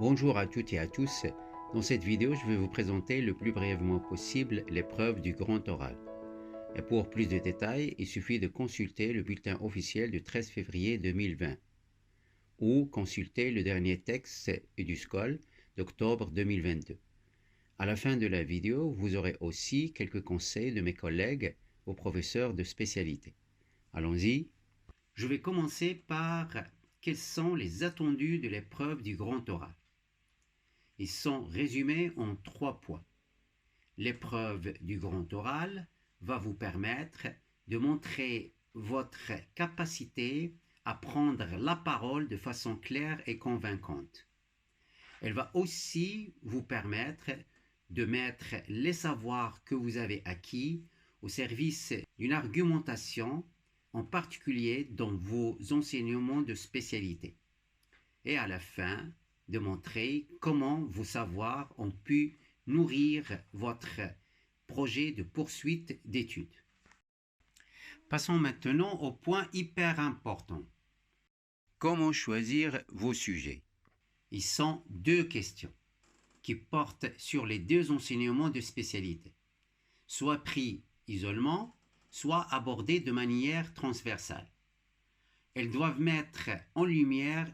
Bonjour à toutes et à tous. Dans cette vidéo, je vais vous présenter le plus brièvement possible l'épreuve du grand oral. Et pour plus de détails, il suffit de consulter le bulletin officiel du 13 février 2020 ou consulter le dernier texte du SCOL d'octobre 2022. À la fin de la vidéo, vous aurez aussi quelques conseils de mes collègues aux professeurs de spécialité. Allons-y. Je vais commencer par quels sont les attendus de l'épreuve du grand oral. Ils sont résumés en 3 points. L'épreuve du grand oral va vous permettre de montrer votre capacité à prendre la parole de façon claire et convaincante. Elle va aussi vous permettre de mettre les savoirs que vous avez acquis au service d'une argumentation, en particulier dans vos enseignements de spécialité. Et à la fin, de montrer comment vos savoirs ont pu nourrir votre projet de poursuite d'études. Passons maintenant au point hyper important. Comment choisir vos sujets? Ils sont 2 questions qui portent sur les 2 enseignements de spécialité, soit pris isolement, soit abordés de manière transversale. Elles doivent mettre en lumière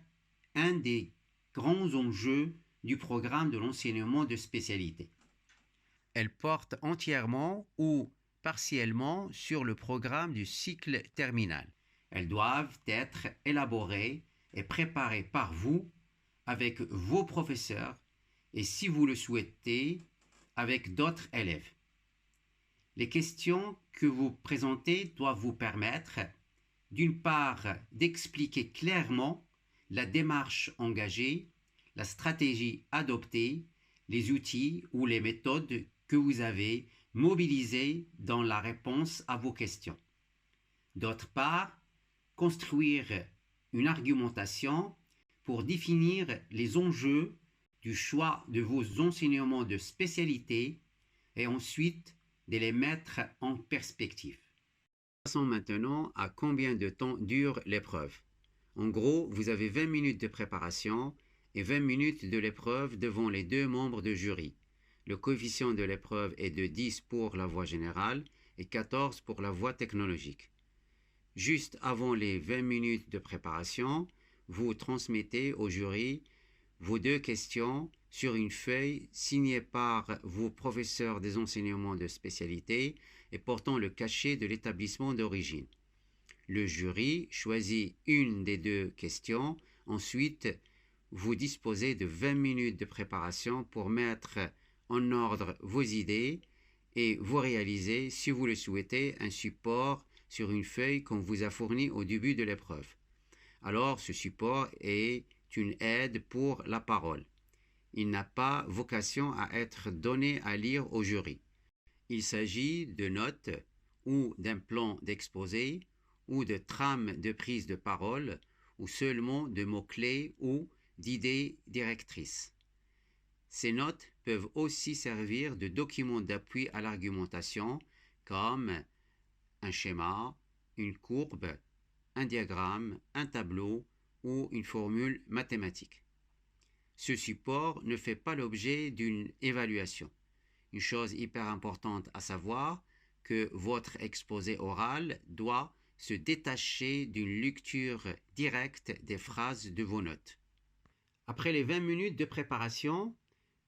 un des grands enjeux du programme de l'enseignement de spécialité. Elles portent entièrement ou partiellement sur le programme du cycle terminal. Elles doivent être élaborées et préparées par vous, avec vos professeurs et, si vous le souhaitez, avec d'autres élèves. Les questions que vous présentez doivent vous permettre, d'une part, d'expliquer clairement la démarche engagée, la stratégie adoptée, les outils ou les méthodes que vous avez mobilisés dans la réponse à vos questions. D'autre part, construire une argumentation pour définir les enjeux du choix de vos enseignements de spécialité et ensuite de les mettre en perspective. Passons maintenant à combien de temps dure l'épreuve. En gros, vous avez 20 minutes de préparation et 20 minutes de l'épreuve devant les 2 membres de jury. Le coefficient de l'épreuve est de 10 pour la voie générale et 14 pour la voie technologique. Juste avant les 20 minutes de préparation, vous transmettez au jury vos 2 questions sur une feuille signée par vos professeurs des enseignements de spécialité et portant le cachet de l'établissement d'origine. Le jury choisit une des 2 questions. Ensuite, vous disposez de 20 minutes de préparation pour mettre en ordre vos idées et vous réaliser, si vous le souhaitez, un support sur une feuille qu'on vous a fournie au début de l'épreuve. Alors, ce support est une aide pour la parole. Il n'a pas vocation à être donné à lire au jury. Il s'agit de notes ou d'un plan d'exposé ou de trames de prise de parole ou seulement de mots-clés ou d'idées directrices. Ces notes peuvent aussi servir de documents d'appui à l'argumentation comme un schéma, une courbe, un diagramme, un tableau ou une formule mathématique. Ce support ne fait pas l'objet d'une évaluation. Une chose hyper importante à savoir, que votre exposé oral doit se détacher d'une lecture directe des phrases de vos notes. Après les 20 minutes de préparation,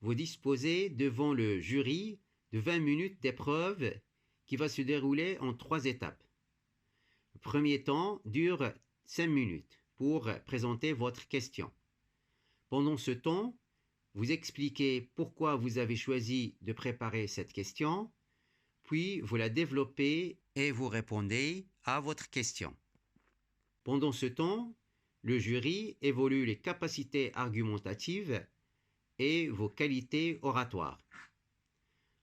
vous disposez devant le jury de 20 minutes d'épreuve qui va se dérouler en 3 étapes. Le premier temps dure 5 minutes pour présenter votre question. Pendant ce temps, vous expliquez pourquoi vous avez choisi de préparer cette question, puis vous la développez et vous répondez à votre question. Pendant ce temps, le jury évalue les capacités argumentatives et vos qualités oratoires.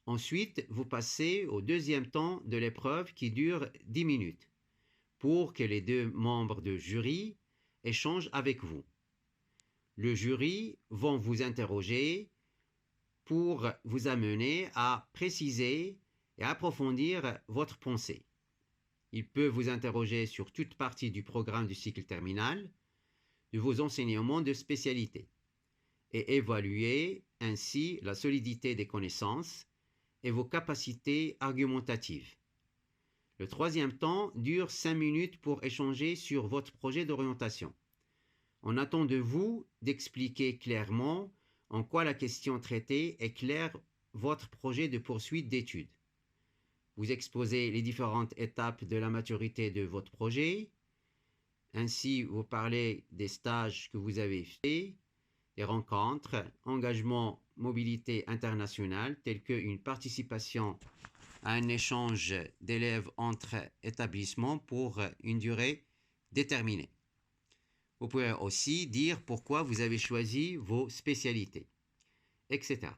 Ensuite, vous passez au deuxième temps de l'épreuve qui dure 10 minutes pour que les 2 membres de jury échangent avec vous. Le jury va vous interroger pour vous amener à préciser et approfondir votre pensée. Il peut vous interroger sur toute partie du programme du cycle terminal, de vos enseignements de spécialité. et évaluer ainsi la solidité des connaissances et vos capacités argumentatives. Le troisième temps dure 5 minutes pour échanger sur votre projet d'orientation. On attend de vous d'expliquer clairement en quoi la question traitée éclaire votre projet de poursuite d'études. Vous exposez les différentes étapes de la maturité de votre projet. Ainsi, vous parlez des stages que vous avez faits, des rencontres, engagements, mobilité internationale, tels qu'une participation à un échange d'élèves entre établissements pour une durée déterminée. Vous pouvez aussi dire pourquoi vous avez choisi vos spécialités, etc.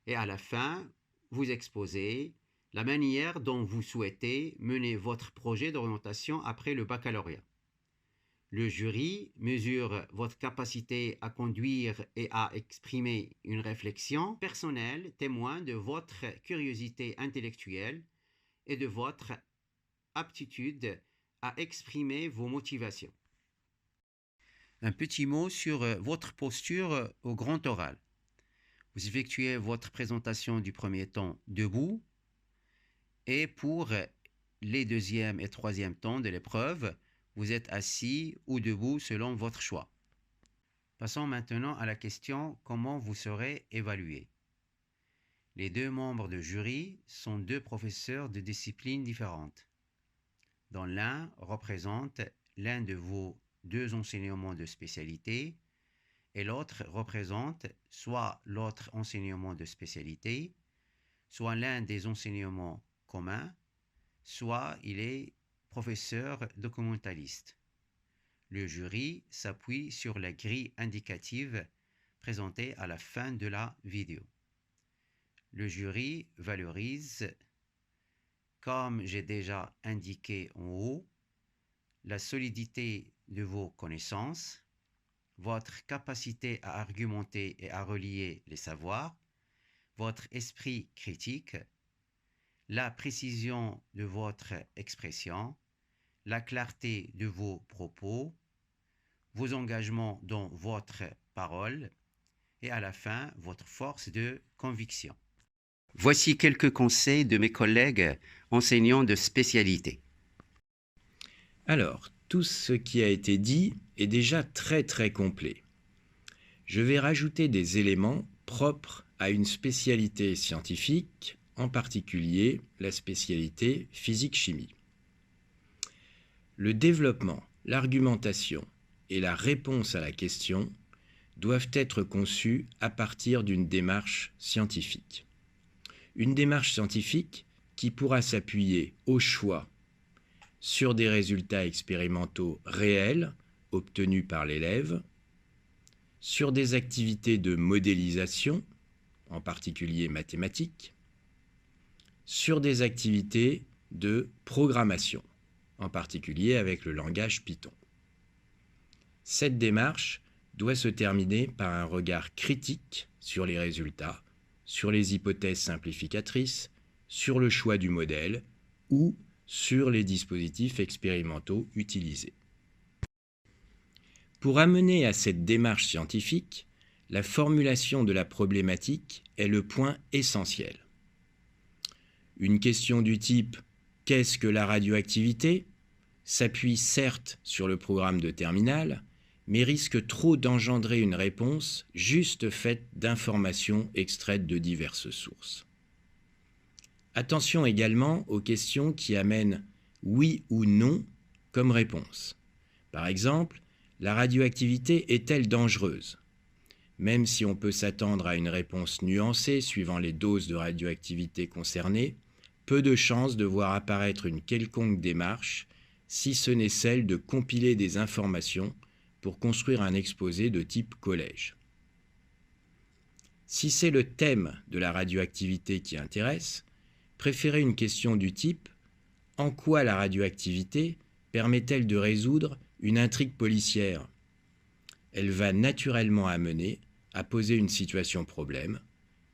Et à la fin, vous exposez la manière dont vous souhaitez mener votre projet d'orientation après le baccalauréat. Le jury mesure votre capacité à conduire et à exprimer une réflexion personnelle, témoin de votre curiosité intellectuelle et de votre aptitude à exprimer vos motivations. Un petit mot sur votre posture au grand oral. Vous effectuez votre présentation du premier temps debout et pour les deuxième et troisième temps de l'épreuve, vous êtes assis ou debout selon votre choix. Passons maintenant à la question comment vous serez évalué. Les deux membres de jury sont deux professeurs de disciplines différentes, dont l'un représente l'un de vos deux enseignements de spécialité et l'autre représente soit l'autre enseignement de spécialité, soit l'un des enseignements communs, soit il est professeur documentaliste. Le jury s'appuie sur la grille indicative présentée à la fin de la vidéo. Le jury valorise, comme j'ai déjà indiqué en haut, la solidité de vos connaissances, votre capacité à argumenter et à relier les savoirs, votre esprit critique, la précision de votre expression, la clarté de vos propos, vos engagements dans votre parole et à la fin, votre force de conviction. Voici quelques conseils de mes collègues enseignants de spécialité. Alors, tout ce qui a été dit est déjà très complet. Je vais rajouter des éléments propres à une spécialité scientifique, en particulier la spécialité physique-chimie. Le développement, l'argumentation et la réponse à la question doivent être conçus à partir d'une démarche scientifique. Une démarche scientifique qui pourra s'appuyer au choix sur des résultats expérimentaux réels obtenus par l'élève, sur des activités de modélisation, en particulier mathématiques, sur des activités de programmation, en particulier avec le langage Python. Cette démarche doit se terminer par un regard critique sur les résultats, sur les hypothèses simplificatrices, sur le choix du modèle ou sur les dispositifs expérimentaux utilisés. Pour amener à cette démarche scientifique, la formulation de la problématique est le point essentiel. Une question du type « Qu'est-ce que la radioactivité ?» s'appuie certes sur le programme de terminale, mais risque trop d'engendrer une réponse juste faite d'informations extraites de diverses sources. Attention également aux questions qui amènent « oui » ou « non » comme réponse. Par exemple, la radioactivité est-elle dangereuse ? Même si on peut s'attendre à une réponse nuancée suivant les doses de radioactivité concernées, peu de chances de voir apparaître une quelconque démarche, si ce n'est celle de compiler des informations pour construire un exposé de type collège. Si c'est le thème de la radioactivité qui intéresse, préférez une question du type « En quoi la radioactivité permet-elle de résoudre une intrigue policière ?» Elle va naturellement amener à poser une situation problème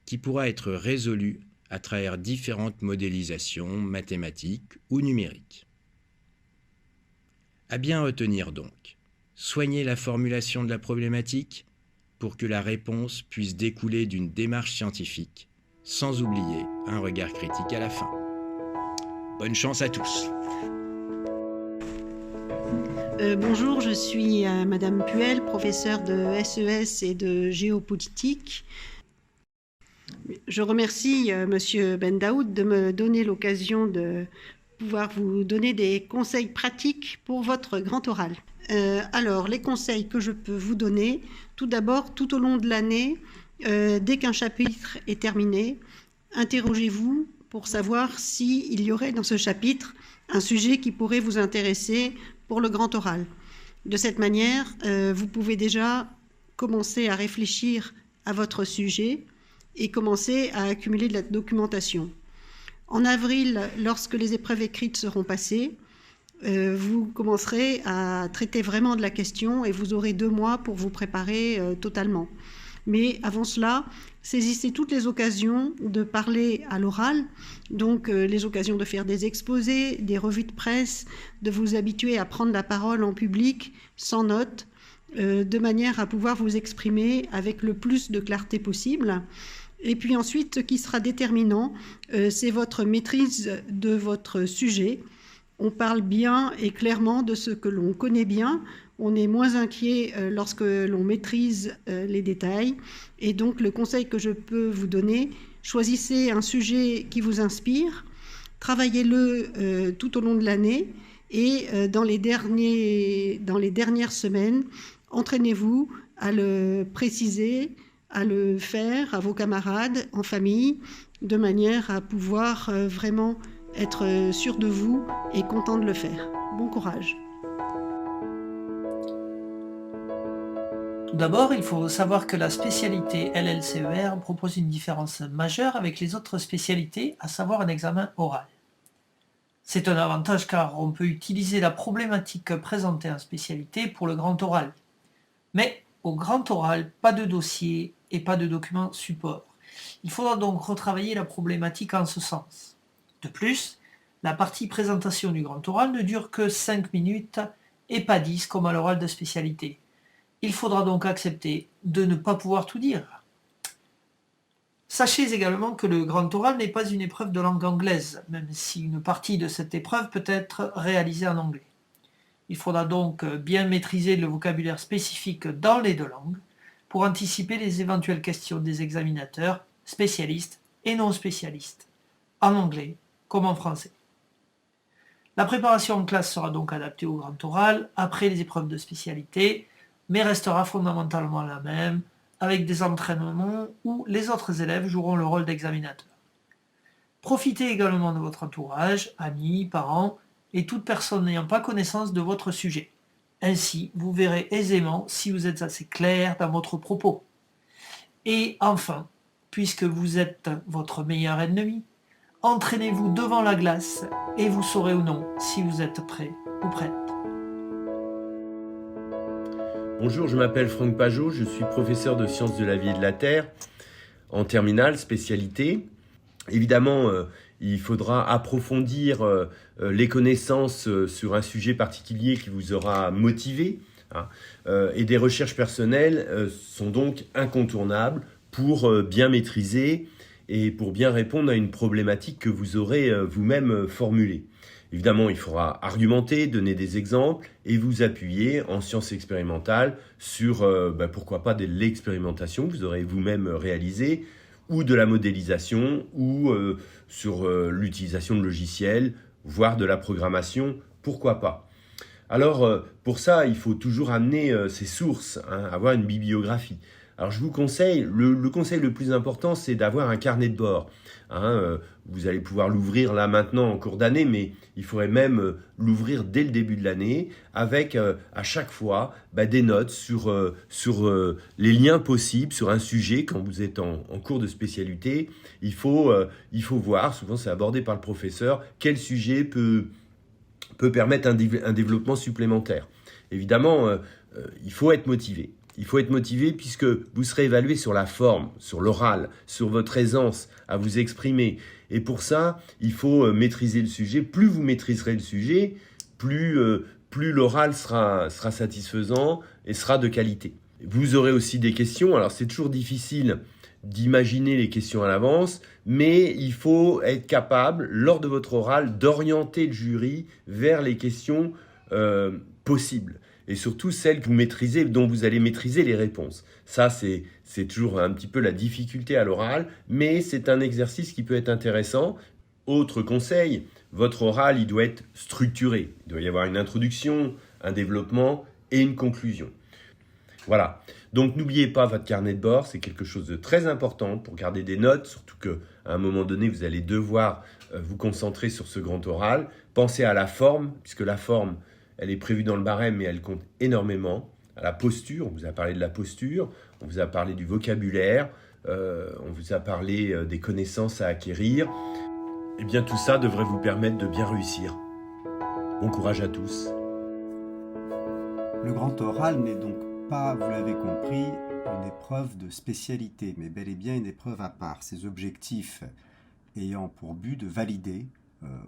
qui pourra être résolue à travers différentes modélisations mathématiques ou numériques. À bien retenir donc, soignez la formulation de la problématique, pour que la réponse puisse découler d'une démarche scientifique, sans oublier un regard critique à la fin. Bonne chance à tous. Bonjour, je suis Madame Puel, professeure de SES et de géopolitique. Je remercie Monsieur Bendaoud de me donner l'occasion de pouvoir vous donner des conseils pratiques pour votre grand oral. Alors, les conseils que je peux vous donner, tout d'abord, tout au long de l'année, dès qu'un chapitre est terminé, interrogez-vous pour savoir s'il y aurait dans ce chapitre un sujet qui pourrait vous intéresser pour le grand oral. De cette manière, vous pouvez déjà commencer à réfléchir à votre sujet et commencer à accumuler de la documentation. En avril, lorsque les épreuves écrites seront passées, vous commencerez à traiter vraiment de la question et vous aurez 2 mois pour vous préparer totalement. Mais avant cela, saisissez toutes les occasions de parler à l'oral, donc les occasions de faire des exposés, des revues de presse, de vous habituer à prendre la parole en public, sans notes, de manière à pouvoir vous exprimer avec le plus de clarté possible. Et puis ensuite, ce qui sera déterminant, c'est votre maîtrise de votre sujet. On parle bien et clairement de ce que l'on connaît bien. On est moins inquiet lorsque l'on maîtrise les détails. Et donc, le conseil que je peux vous donner, choisissez un sujet qui vous inspire, travaillez-le tout au long de l'année et dans les dernières semaines, entraînez-vous à le préciser, à le faire à vos camarades, en famille, de manière à pouvoir vraiment être sûr de vous et content de le faire. Bon courage. Tout d'abord, il faut savoir que la spécialité LLCER propose une différence majeure avec les autres spécialités, à savoir un examen oral. C'est un avantage car on peut utiliser la problématique présentée en spécialité pour le grand oral. Mais au grand oral, pas de dossier et pas de document support. Il faudra donc retravailler la problématique en ce sens. De plus, la partie présentation du grand oral ne dure que 5 minutes et pas 10 comme à l'oral de spécialité. Il faudra donc accepter de ne pas pouvoir tout dire. Sachez également que le grand oral n'est pas une épreuve de langue anglaise, même si une partie de cette épreuve peut être réalisée en anglais. Il faudra donc bien maîtriser le vocabulaire spécifique dans les 2 langues pour anticiper les éventuelles questions des examinateurs, spécialistes et non spécialistes, en anglais comme en français. La préparation en classe sera donc adaptée au grand oral après les épreuves de spécialité, mais restera fondamentalement la même, avec des entraînements où les autres élèves joueront le rôle d'examinateur. Profitez également de votre entourage, amis, parents, et toute personne n'ayant pas connaissance de votre sujet. Ainsi, vous verrez aisément si vous êtes assez clair dans votre propos. Et enfin, puisque vous êtes votre meilleur ennemi, entraînez-vous devant la glace et vous saurez ou non si vous êtes prêt ou prête. Bonjour, je m'appelle Franck Pajot, je suis professeur de sciences de la vie et de la terre en terminale, spécialité. Évidemment, il faudra approfondir les connaissances sur un sujet particulier qui vous aura motivé. Et des recherches personnelles sont donc incontournables pour bien maîtriser et pour bien répondre à une problématique que vous aurez vous-même formulée. Évidemment, il faudra argumenter, donner des exemples et vous appuyer en sciences expérimentales sur, pourquoi pas, de l'expérimentation que vous aurez vous-même réalisée, ou de la modélisation, ou sur l'utilisation de logiciels, voire de la programmation, pourquoi pas. Alors, pour ça, il faut toujours amener ses sources, avoir une bibliographie. Alors, je vous conseille, le conseil le plus important, c'est d'avoir un carnet de bord. Vous allez pouvoir l'ouvrir là maintenant en cours d'année, mais il faudrait même l'ouvrir dès le début de l'année avec à chaque fois des notes sur les liens possibles sur un sujet. Quand vous êtes en cours de spécialité, il faut voir, souvent c'est abordé par le professeur, quel sujet peut permettre un développement supplémentaire. Évidemment, il faut être motivé. Il faut être motivé puisque vous serez évalué sur la forme, sur l'oral, sur votre aisance à vous exprimer. Et pour ça, il faut maîtriser le sujet. Plus vous maîtriserez le sujet, plus l'oral sera satisfaisant et sera de qualité. Vous aurez aussi des questions. Alors c'est toujours difficile d'imaginer les questions à l'avance, mais il faut être capable, lors de votre oral, d'orienter le jury vers les questions possibles. Et surtout celles que vous maîtrisez, dont vous allez maîtriser les réponses. Ça, c'est toujours un petit peu la difficulté à l'oral, mais c'est un exercice qui peut être intéressant. Autre conseil, votre oral, il doit être structuré. Il doit y avoir une introduction, un développement et une conclusion. Voilà. Donc n'oubliez pas votre carnet de bord, c'est quelque chose de très important pour garder des notes, surtout qu'à un moment donné, vous allez devoir vous concentrer sur ce grand oral. Pensez à la forme, puisque la forme, elle est prévue dans le barème, mais elle compte énormément. À la posture, on vous a parlé de la posture, on vous a parlé du vocabulaire, on vous a parlé des connaissances à acquérir. Eh bien, tout ça devrait vous permettre de bien réussir. Bon courage à tous. Le grand oral n'est donc pas, vous l'avez compris, une épreuve de spécialité, mais bel et bien une épreuve à part. Ses objectifs ayant pour but de valider,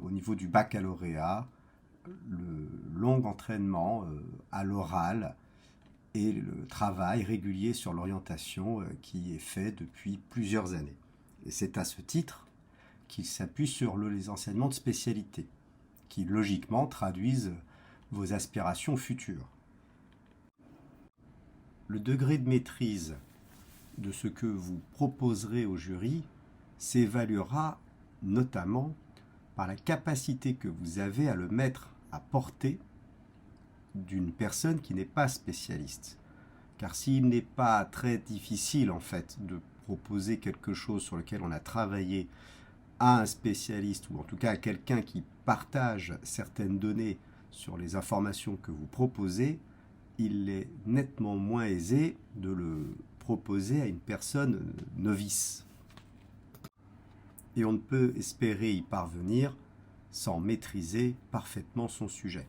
au niveau du baccalauréat, le long entraînement à l'oral et le travail régulier sur l'orientation qui est fait depuis plusieurs années. Et c'est à ce titre qu'il s'appuie sur les enseignements de spécialité, qui logiquement traduisent vos aspirations futures. Le degré de maîtrise de ce que vous proposerez au jury s'évaluera notamment par la capacité que vous avez à le mettre à portée d'une personne qui n'est pas spécialiste. Car s'il n'est pas très difficile en fait de proposer quelque chose sur lequel on a travaillé à un spécialiste, ou en tout cas à quelqu'un qui partage certaines données sur les informations que vous proposez, il est nettement moins aisé de le proposer à une personne novice. Et on ne peut espérer y parvenir sans maîtriser parfaitement son sujet.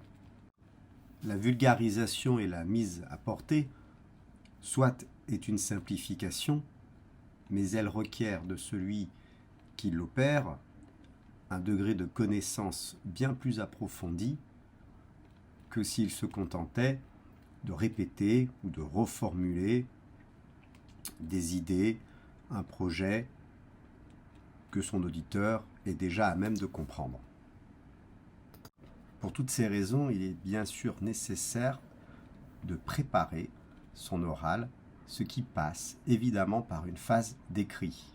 La vulgarisation et la mise à portée, soit est une simplification, mais elle requiert de celui qui l'opère un degré de connaissance bien plus approfondi que s'il se contentait de répéter ou de reformuler des idées, un projet que son auditeur est déjà à même de comprendre. Pour toutes ces raisons, il est bien sûr nécessaire de préparer son oral, ce qui passe évidemment par une phase d'écrit.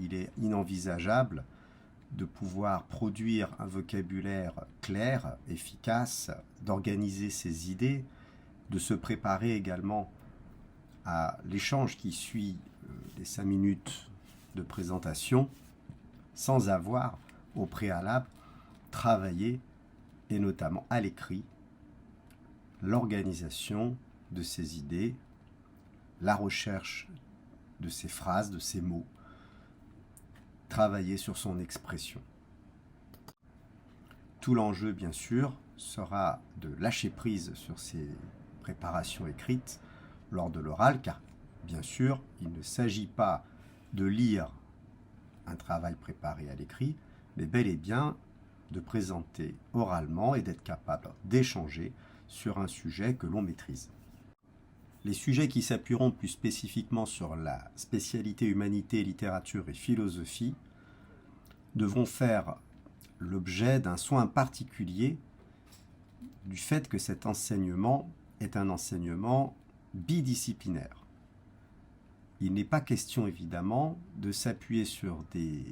Il est inenvisageable de pouvoir produire un vocabulaire clair, efficace, d'organiser ses idées, de se préparer également à l'échange qui suit les 5 minutes de présentation, sans avoir au préalable travaillé, et notamment à l'écrit, l'organisation de ses idées, la recherche de ses phrases, de ses mots, travailler sur son expression. Tout l'enjeu, bien sûr, sera de lâcher prise sur ces préparations écrites lors de l'oral, car, bien sûr, il ne s'agit pas de lire un travail préparé à l'écrit, mais bel et bien de présenter oralement et d'être capable d'échanger sur un sujet que l'on maîtrise. Les sujets qui s'appuieront plus spécifiquement sur la spécialité humanité, littérature et philosophie devront faire l'objet d'un soin particulier du fait que cet enseignement est un enseignement bidisciplinaire. Il n'est pas question évidemment de s'appuyer sur des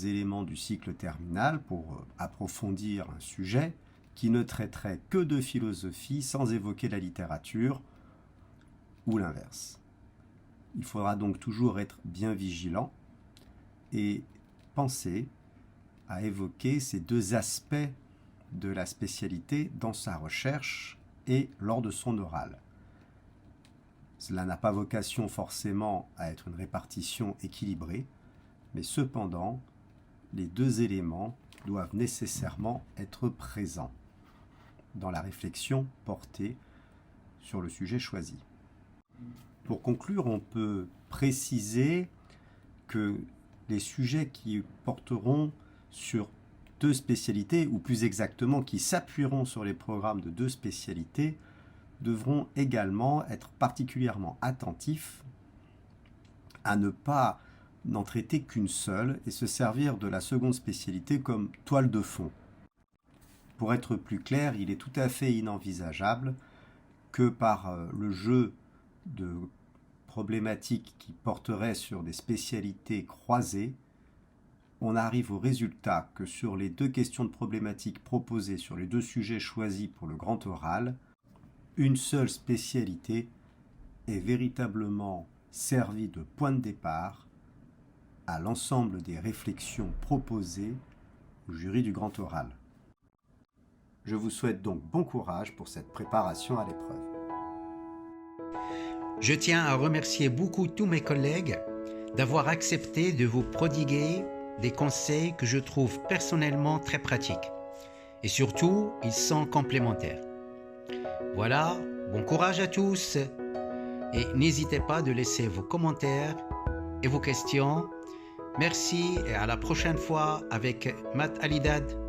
éléments du cycle terminal pour approfondir un sujet qui ne traiterait que de philosophie sans évoquer la littérature ou l'inverse. Il faudra donc toujours être bien vigilant et penser à évoquer ces deux aspects de la spécialité dans sa recherche et lors de son oral. Cela n'a pas vocation forcément à être une répartition équilibrée, mais cependant, les deux éléments doivent nécessairement être présents dans la réflexion portée sur le sujet choisi. Pour conclure, on peut préciser que les sujets qui porteront sur deux spécialités, ou plus exactement qui s'appuieront sur les programmes de deux spécialités, devront également être particulièrement attentifs à ne pas n'en traiter qu'une seule et se servir de la seconde spécialité comme toile de fond. Pour être plus clair, il est tout à fait inenvisageable que par le jeu de problématiques qui porteraient sur des spécialités croisées, on arrive au résultat que sur les 2 questions de problématiques proposées sur les 2 sujets choisis pour le grand oral, une seule spécialité est véritablement servie de point de départ à l'ensemble des réflexions proposées au jury du grand oral. Je vous souhaite donc bon courage pour cette préparation à l'épreuve. Je tiens à remercier beaucoup tous mes collègues d'avoir accepté de vous prodiguer des conseils que je trouve personnellement très pratiques. Et surtout, ils sont complémentaires. Voilà, bon courage à tous et n'hésitez pas de laisser vos commentaires et vos questions. Merci et à la prochaine fois avec Matt Alidad.